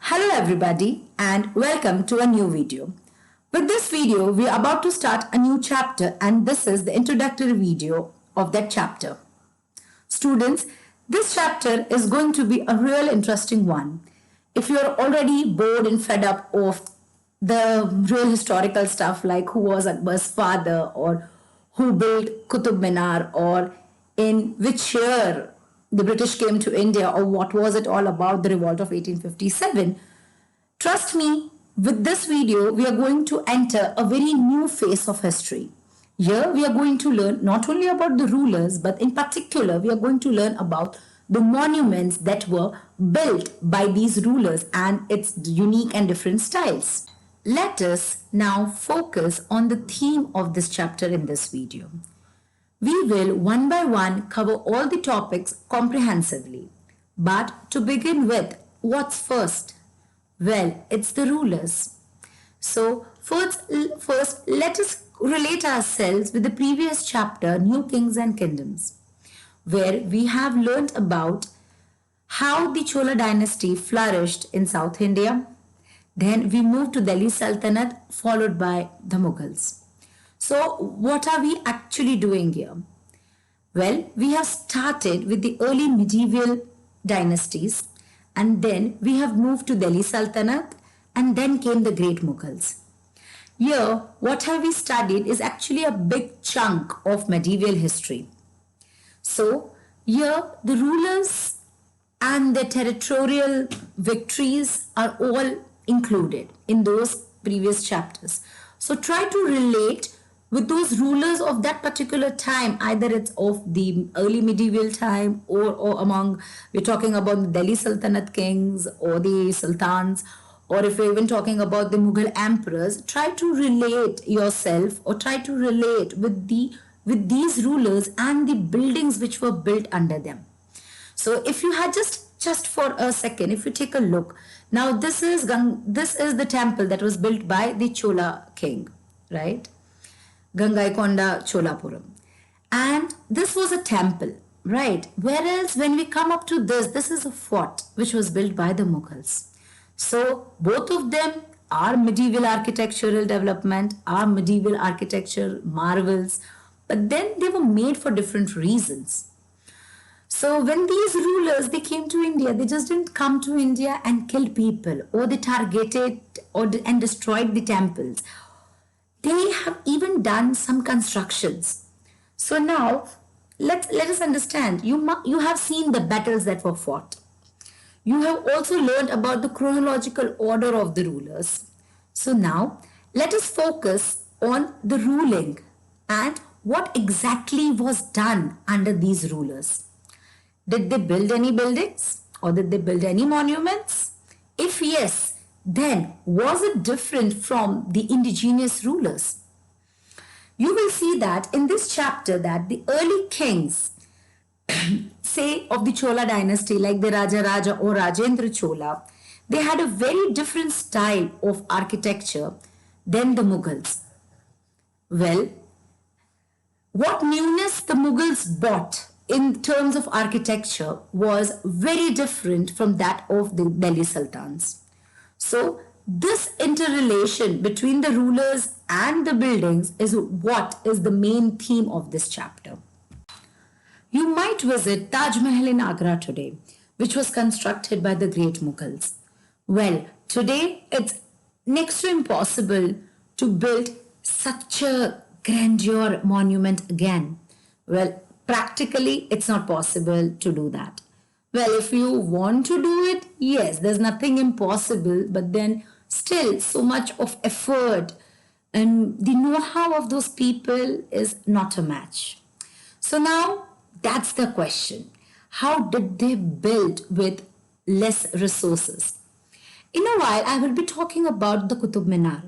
Hello everybody and welcome to a new video. With this video, we are about to start a new chapter and this is the introductory video of that chapter. Students, this chapter is going to be a real interesting one. If you're already bored and fed up of the real historical stuff like who was Akbar's father or who built Kutub Minar or in which year the British came to India or what was it all about, the revolt of 1857. Trust me, with this video, we are going to enter a very new phase of history. Here, we are going to learn not only about the rulers, but in particular, we are going to learn about the monuments that were built by these rulers and its unique and different styles. Let us now focus on the theme of this chapter in this video. We will one by one cover all the topics comprehensively. But to begin with, what's first? Well, it's the rulers. So first let us relate ourselves with the previous chapter, New Kings and Kingdoms, where we have learnt about how the Chola dynasty flourished in South India. Then we moved to Delhi Sultanate, followed by the Mughals. So what are we actually doing here? Well, we have started with the early medieval dynasties and then we have moved to Delhi Sultanate and then came the great Mughals. Here, what have we studied is actually a big chunk of medieval history. So, here the rulers and their territorial victories are all included in those previous chapters. So, try to relate with those rulers of that particular time, either it's of the early medieval time or among, we're talking about the Delhi Sultanate kings or the sultans, or if we're even talking about the Mughal emperors, try to relate yourself or try to relate with these rulers and the buildings which were built under them. So if you had just for a second, if you take a look, now this is the temple that was built by the Chola king, right? Gangaikonda Cholapuram. And this was a temple, right? Whereas when we come up to this is a fort which was built by the Mughals. So both of them are medieval architectural development, are medieval architecture marvels, but then they were made for different reasons. So when these rulers, they came to India, they just didn't come to India and kill people or they targeted and destroyed the temples. They have even done some constructions. So now, let us understand. You have seen the battles that were fought. You have also learned about the chronological order of the rulers. So now, let us focus on the ruling and what exactly was done under these rulers. Did they build any buildings or did they build any monuments? If yes, then was it different from the indigenous rulers? You will see that in this chapter that the early kings, say of the Chola dynasty like the Raja or Rajendra Chola, they had a very different style of architecture than the Mughals. Well, what newness the Mughals brought in terms of architecture was very different from that of the Delhi Sultans. So this interrelation between the rulers and the buildings is what is the main theme of this chapter. You might visit Taj Mahal in Agra today, which was constructed by the great Mughals. Well, today it's next to impossible to build such a grandeur monument again. Well, practically it's not possible to do that. Well, if you want to do it, yes, there's nothing impossible, but then still so much of effort and the know-how of those people is not a match. So now that's the question. How did they build with less resources? In a while, I will be talking about the Kutub Minar.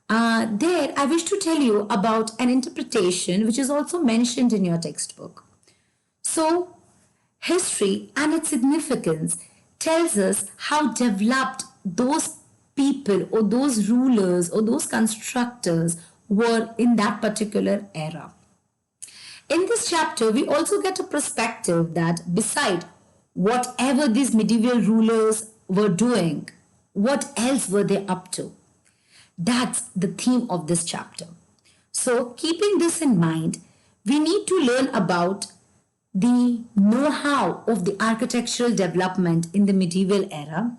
There, I wish to tell you about an interpretation which is also mentioned in your textbook. So, history and its significance tells us how developed those people or those rulers or those constructors were in that particular era. In this chapter, we also get a perspective that beside whatever these medieval rulers were doing, What else were they up to? That's the theme of this chapter. So, keeping this in mind, we need to learn about the know-how of the architectural development in the medieval era.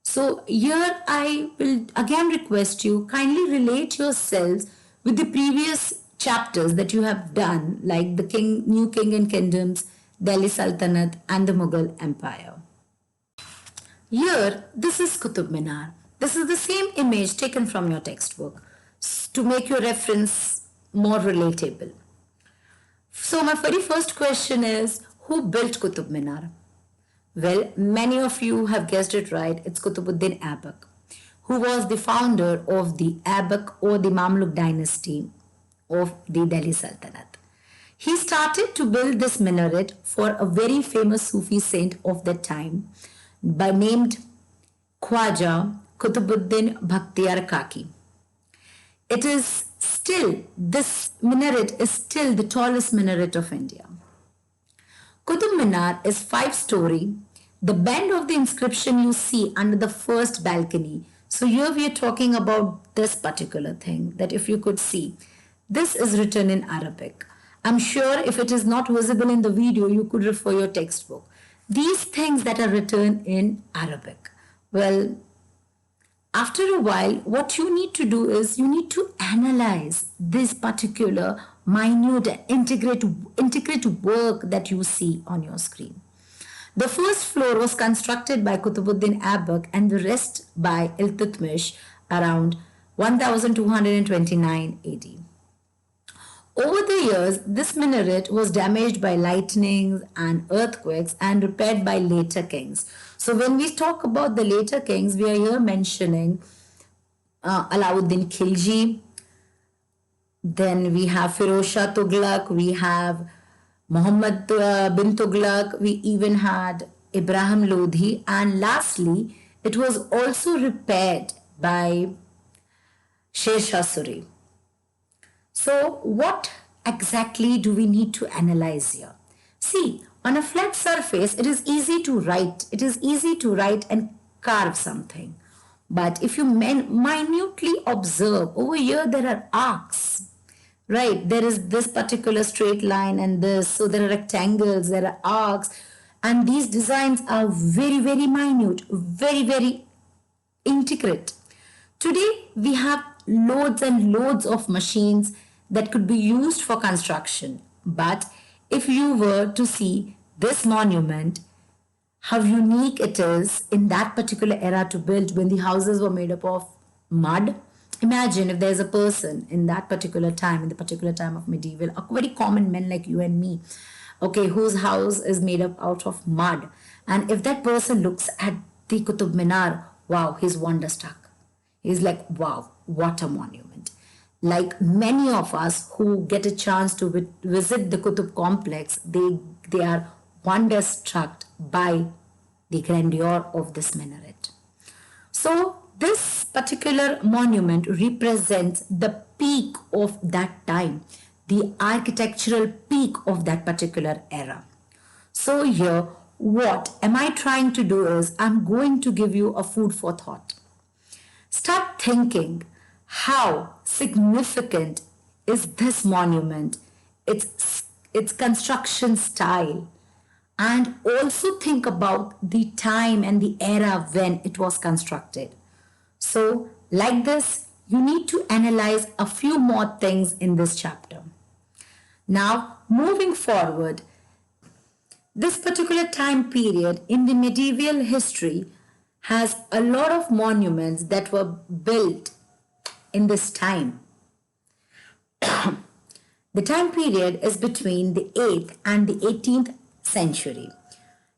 So, here I will again request you kindly relate yourselves with the previous chapters that you have done, like the New King and Kingdoms, Delhi Sultanate, and the Mughal Empire. Here, this is Kutub Minar. This is the same image taken from your textbook to make your reference more relatable. So my very first question is, who built Kutub Minar? Well, many of you have guessed it right. It's Kutubuddin Aibak, who was the founder of the Aibak or the Mamluk dynasty of the Delhi Sultanate. He started to build this minaret for a very famous Sufi saint of that time by named Khwaja Kutubuddin Bhaktiyar Kaki. It is still, this minaret is still the tallest minaret of India. Kutub Minar is 5-story. The bend of the inscription you see under the first balcony. So here we are talking about this particular thing, that if you could see, this is written in Arabic. I'm sure if it is not visible in the video, you could refer your textbook. These things that are written in Arabic. Well, after a while, what you need to do is you need to analyze this particular minute integrate work that you see on your screen. The first floor was constructed by Kutubuddin Aibak and the rest by Iltutmish around 1229 AD. Over the years, this minaret was damaged by lightnings and earthquakes and repaired by later kings. So when we talk about the later kings, we are here mentioning Alauddin Khilji, then we have Firoz Shah Tughlaq, we have Muhammad bin Tughlaq, we even had Ibrahim Lodhi, and lastly, it was also repaired by Sher Shah Suri. So what exactly do we need to analyze here? See, on a flat surface, it is easy to write. It is easy to write and carve something. But if you minutely observe, over here there are arcs, right? There is this particular straight line and this. So there are rectangles, there are arcs. And these designs are very, very minute, very, very intricate. Today, we have loads and loads of machines that could be used for construction. But if you were to see this monument, how unique it is in that particular era to build when the houses were made up of mud. Imagine if there's a person in that particular time, in the particular time of medieval, a very common men like you and me, okay, whose house is made up out of mud. And if that person looks at the Kutub Minar, wow, he's wonderstruck. He's like, wow, what a monument. Like many of us who get a chance to visit the Kutub complex, they are wonderstruck by the grandeur of this minaret. So this particular monument represents the peak of that time, the architectural peak of that particular era. So here, what am I trying to do is, I'm going to give you a food for thought. Start thinking, how significant is this monument, its construction style, and also think about the time and the era when it was constructed. So, like this, you need to analyze a few more things in this chapter. Now, moving forward, this particular time period in the medieval history has a lot of monuments that were built in this time. The time period is between the 8th and the 18th century.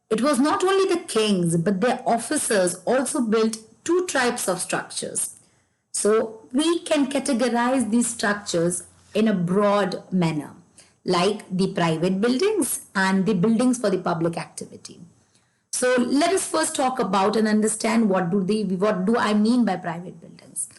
It was not only the kings, but their officers also built two types of structures. So we can categorize these structures in a broad manner, like the private buildings and the buildings for the public activity. So let us first talk about and understand what do I mean by private buildings.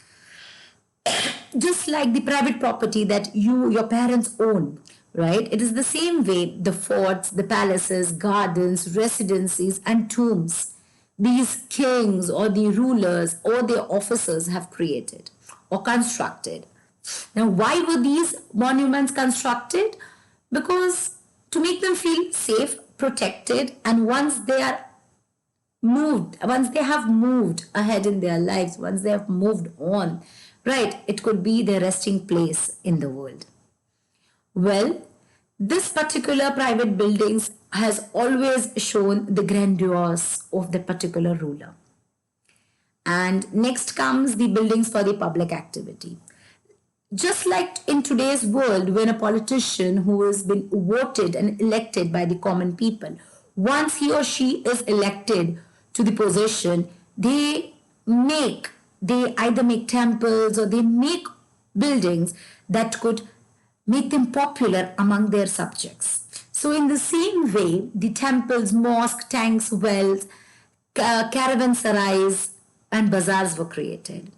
Just like the private property that your parents own, right? It is the same way the forts, the palaces, gardens, residencies, and tombs. these kings or the rulers or their officers have created or constructed. Now, why were these monuments constructed? Because to make them feel safe, protected, and once they have moved ahead in their lives, once they have moved on, right, it could be their resting place in the world. Well, this particular private buildings has always shown the grandiose of the particular ruler. And next comes the buildings for the public activity. Just like in today's world, when a politician who has been voted and elected by the common people, once he or she is elected to the position, they either make temples or they make buildings that could make them popular among their subjects. So in the same way, the temples, mosques, tanks, wells, caravansarais and bazaars were created.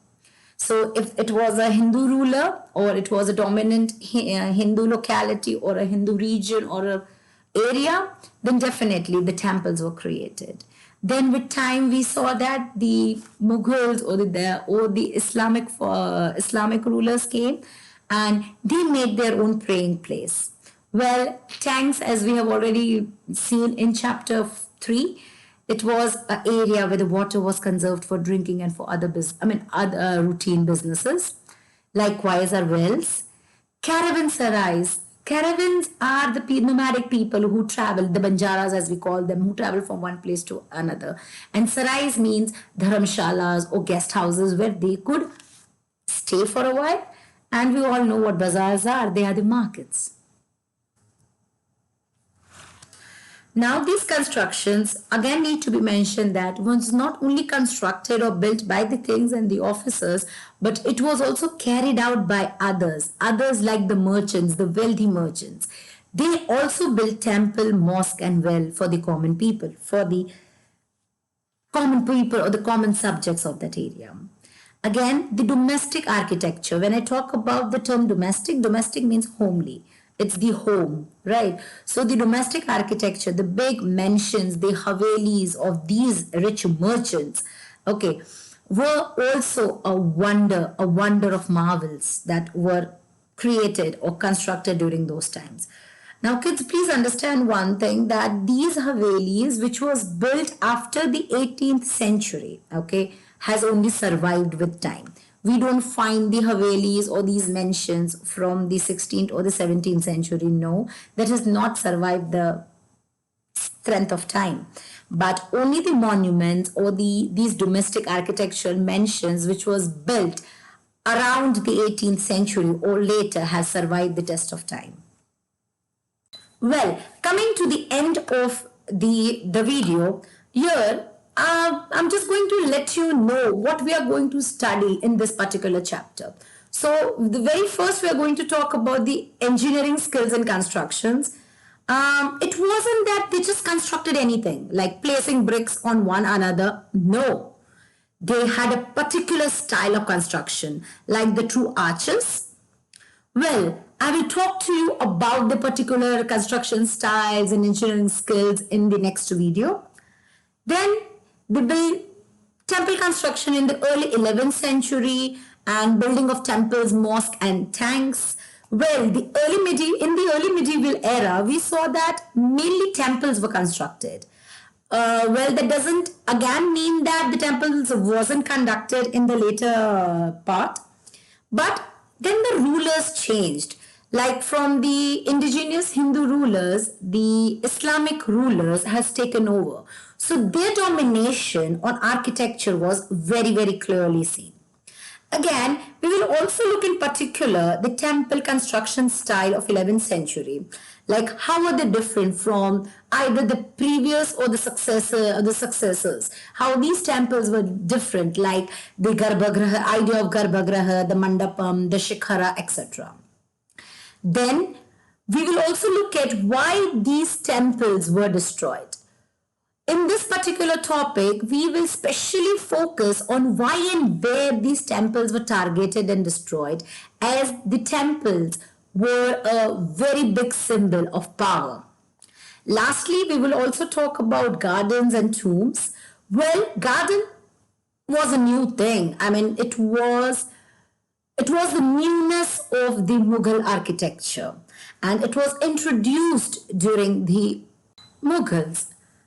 So if it was a Hindu ruler or it was a dominant Hindu locality or a Hindu region or a area, then definitely the temples were created. Then with time we saw that the Mughals or the Islamic rulers came and they made their own praying place. Well, tanks, as we have already seen in chapter 3, it was an area where the water was conserved for drinking and for other routine businesses. Likewise are wells. Caravansarais. Caravans are the nomadic people who travel, the Banjaras as we call them, who travel from one place to another. And sarais means dharamshalas or guest houses where they could stay for a while. And we all know what bazaars are. They are the markets. Now these constructions again need to be mentioned that was not only constructed or built by the kings and the officers, but it was also carried out by others like the merchants, the wealthy merchants. They also built temple, mosque and well for the common people or the common subjects of that area. Again, the domestic architecture. When I talk about the term domestic means homely. It's the home, right? So the domestic architecture, the big mansions, the havelis of these rich merchants, okay, were also a wonder of marvels that were created or constructed during those times. Now, kids, please understand one thing, that these havelis, which was built after the 18th century, okay, has only survived with time. We don't find the havelis or these mansions from the 16th or the 17th century. No, that has not survived the strength of time. But only the monuments or these domestic architectural mansions which was built around the 18th century or later has survived the test of time. Well, coming to the end of the video, here I'm just going to let you know what we are going to study in this particular chapter. So the very first we are going to talk about the engineering skills and constructions. It wasn't that they just constructed anything like placing bricks on one another. No, they had a particular style of construction like the true arches. Well, I will talk to you about the particular construction styles and engineering skills in the next video. Then the temple construction in the early 11th century and building of temples, mosques and tanks. Well, in the early medieval era, we saw that mainly temples were constructed. Well, that doesn't again mean that the temples wasn't conducted in the later part. But then the rulers changed. Like from the indigenous Hindu rulers, the Islamic rulers has taken over. So their domination on architecture was very, very clearly seen. Again, we will also look in particular the temple construction style of 11th century. Like how are they different from either the previous or the successors. How these temples were different, like the Garbhagriha, idea of Garbhagriha, the Mandapam, the Shikhara, etc. Then we will also look at why these temples were destroyed. In this particular topic, we will specially focus on why and where these temples were targeted and destroyed, as the temples were a very big symbol of power. Lastly, we will also talk about gardens and tombs. Well, garden was a new thing. I mean, it was the newness of the Mughal architecture, and it was introduced during the Mughals.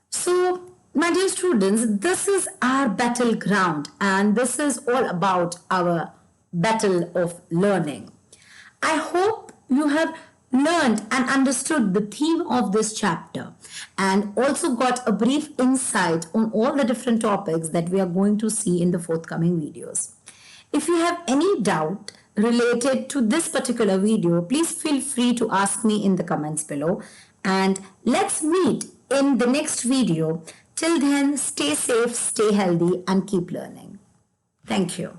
So, my dear students, this is our battleground, and this is all about our battle of learning. I hope you have learned and understood the theme of this chapter and also got a brief insight on all the different topics that we are going to see in the forthcoming videos. If you have any doubt related to this particular video, please feel free to ask me in the comments below, and let's meet in the next video. Till then, stay safe, stay healthy, and keep learning. Thank you.